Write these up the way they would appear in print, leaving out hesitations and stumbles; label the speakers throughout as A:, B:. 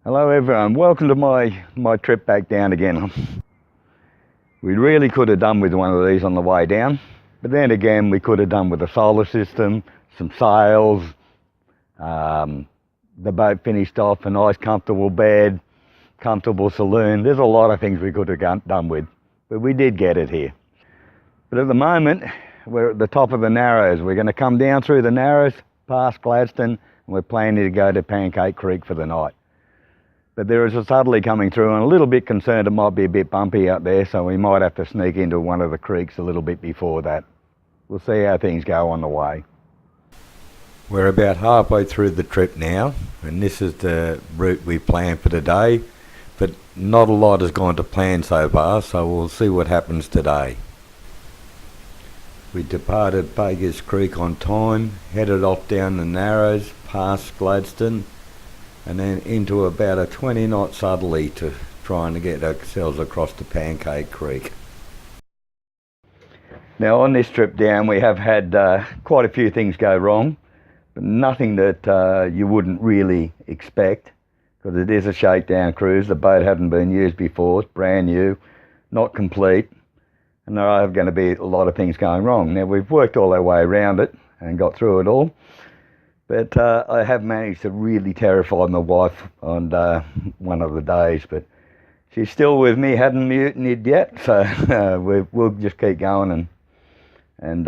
A: Hello everyone, welcome to my trip back down again. We really could have done with one of these on the way down, but then again we could have done with a solar system, some sails, the boat finished off, a nice comfortable bed, comfortable saloon. There's a lot of things we could have done with, but we did get it here. But at the moment we're at the top of the Narrows. We're going to come down through the Narrows past Gladstone, and we're planning to go to Pancake Creek for the night. But there is a southerly coming through, and a little bit concerned it might be a bit bumpy out there, so we might have to sneak into one of the creeks a little bit before that. We'll see how things go on the way. We're about halfway through the trip now, and this is the route we planned for today, but not a lot has gone to plan so far, so we'll see what happens today. We departed Baker's Creek on time, headed off down the Narrows, past Gladstone, and then into about a 20-knot southerly to trying to get ourselves across to Pancake Creek. Now on this trip down we have had quite a few things go wrong, but nothing that you wouldn't really expect, because it is a shakedown cruise. The boat hadn't been used before, it's brand new, not complete, and there are going to be a lot of things going wrong. Now we've worked all our way around it and got through it all, but I have managed to really terrify my wife on one of the days, but she's still with me, hadn't mutinied yet, so we'll just keep going and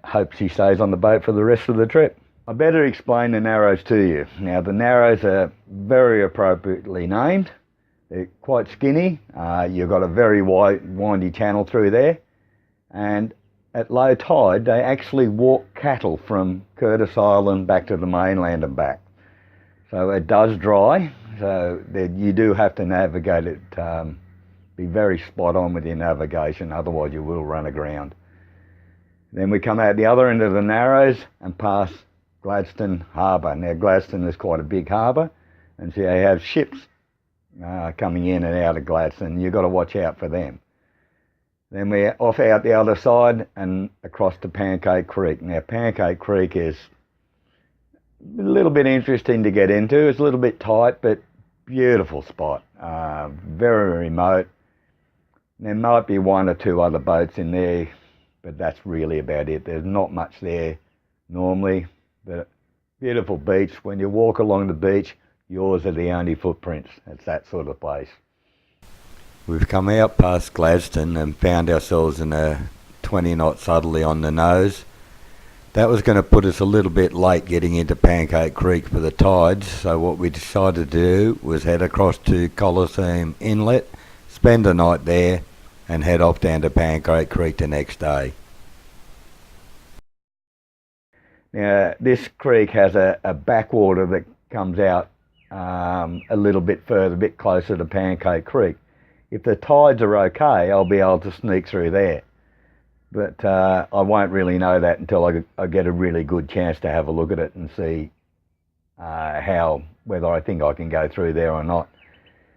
A: hope she stays on the boat for the rest of the trip. I better explain the Narrows to you. Now the Narrows are very appropriately named. They're quite skinny. You've got a very windy channel through there, and at low tide they actually walk cattle from Curtis Island back to the mainland and back. So it does dry, so you do have to navigate it, be very spot on with your navigation, otherwise you will run aground. Then we come out the other end of the Narrows and pass Gladstone Harbour. Now Gladstone is quite a big harbour, and so you have ships coming in and out of Gladstone. You've got to watch out for them. Then we're off out the other side and across to Pancake Creek. Now Pancake Creek is a little bit interesting to get into. It's a little bit tight, but beautiful spot. Very remote. There might be one or two other boats in there, but that's really about it. There's not much there normally, but beautiful beach. When you walk along the beach, yours are the only footprints. It's that sort of place. We've come out past Gladstone and found ourselves in a 20-knot southerly on the nose. That was going to put us a little bit late getting into Pancake Creek for the tides, so what we decided to do was head across to Coliseum Inlet, spend the night there, and head off down to Pancake Creek the next day. Now this creek has a backwater that comes out a little bit further, a bit closer to Pancake Creek. If the tides are okay, I'll be able to sneak through there. But I won't really know that until I get a really good chance to have a look at it and see whether I think I can go through there or not.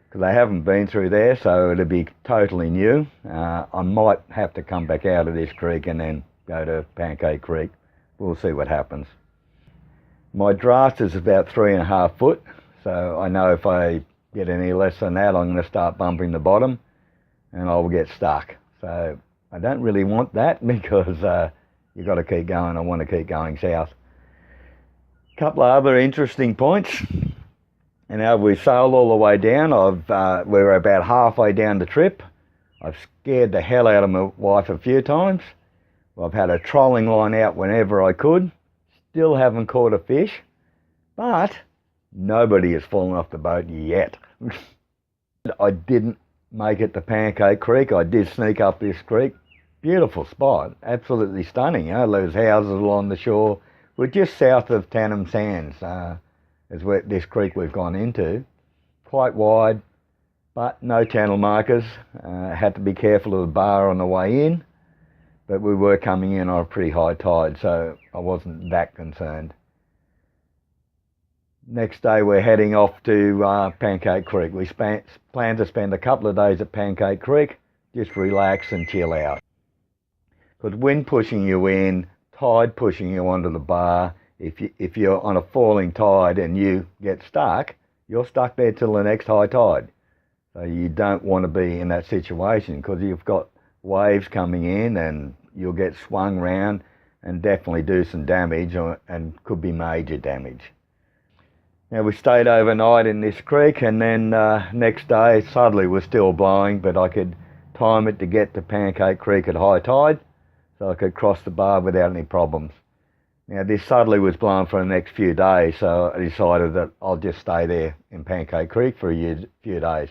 A: Because I haven't been through there, so it'll be totally new. I might have to come back out of this creek and then go to Pancake Creek. We'll see what happens. My draft is about 3.5 foot, so I know if I get any less than that, I'm going to start bumping the bottom and I'll get stuck. So I don't really want that, because you've got to keep going. I want to keep going south. A couple of other interesting points. And now we've sailed all the way down. We're about halfway down the trip. I've scared the hell out of my wife a few times. I've had a trolling line out whenever I could. Still haven't caught a fish, but nobody has fallen off the boat yet. I didn't make it to Pancake Creek. I did sneak up this creek. Beautiful spot, absolutely stunning. You know, those houses along the shore. We're just south of Tannum Sands, is where this creek we've gone into. Quite wide, but no channel markers. Had to be careful of the bar on the way in, but we were coming in on a pretty high tide, so I wasn't that concerned. Next day we're heading off to Pancake Creek. We plan to spend a couple of days at Pancake Creek, just relax and chill out. Because wind pushing you in, tide pushing you onto the bar, if you're on a falling tide and you get stuck, you're stuck there till the next high tide. So you don't want to be in that situation because you've got waves coming in and you'll get swung round and definitely do some damage and could be major damage. Now we stayed overnight in this creek and then next day southerly was still blowing, but I could time it to get to Pancake Creek at high tide so I could cross the bar without any problems. Now this southerly was blowing for the next few days, so I decided that I'll just stay there in Pancake Creek for a few days.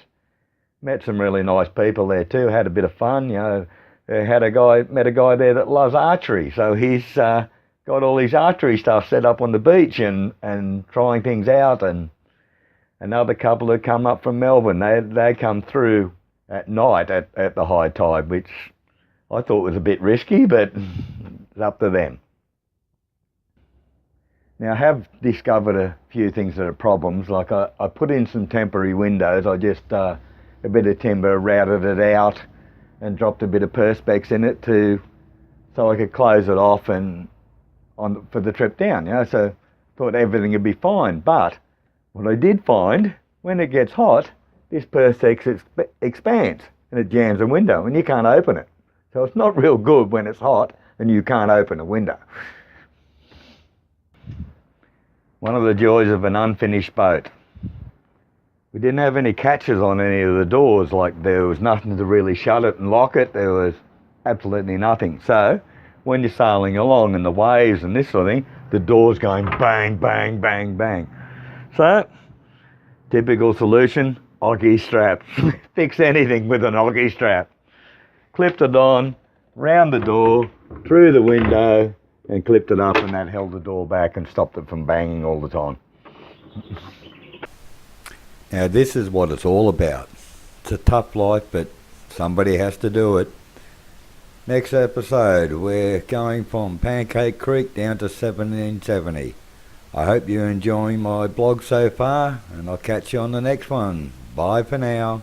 A: Met some really nice people there too, had a bit of fun, you know. Met a guy there that loves archery, so he's got all his archery stuff set up on the beach and trying things out. And another couple that come up from Melbourne, they come through at night at the high tide, which I thought was a bit risky, but it's up to them. Now I have discovered a few things that are problems, like I put in some temporary windows. I just a bit of timber, routed it out and dropped a bit of perspex in it so I could close it off for the trip down, you know, so thought everything would be fine. But what I did find, when it gets hot, this perspex expands and it jams a window and you can't open it. So it's not real good when it's hot and you can't open a window. One of the joys of an unfinished boat. We didn't have any catches on any of the doors, like there was nothing to really shut it and lock it. There was absolutely nothing. So when you're sailing along in the waves and this sort of thing, the door's going bang, bang, bang, bang. So, typical solution, Oggy strap. Fix anything with an Oggy strap. Clipped it on, round the door, through the window, and clipped it up, and that held the door back and stopped it from banging all the time. Now this is what it's all about. It's a tough life, but somebody has to do it. Next episode, we're going from Pancake Creek down to 1770. I hope you're enjoying my blog so far, and I'll catch you on the next one. Bye for now.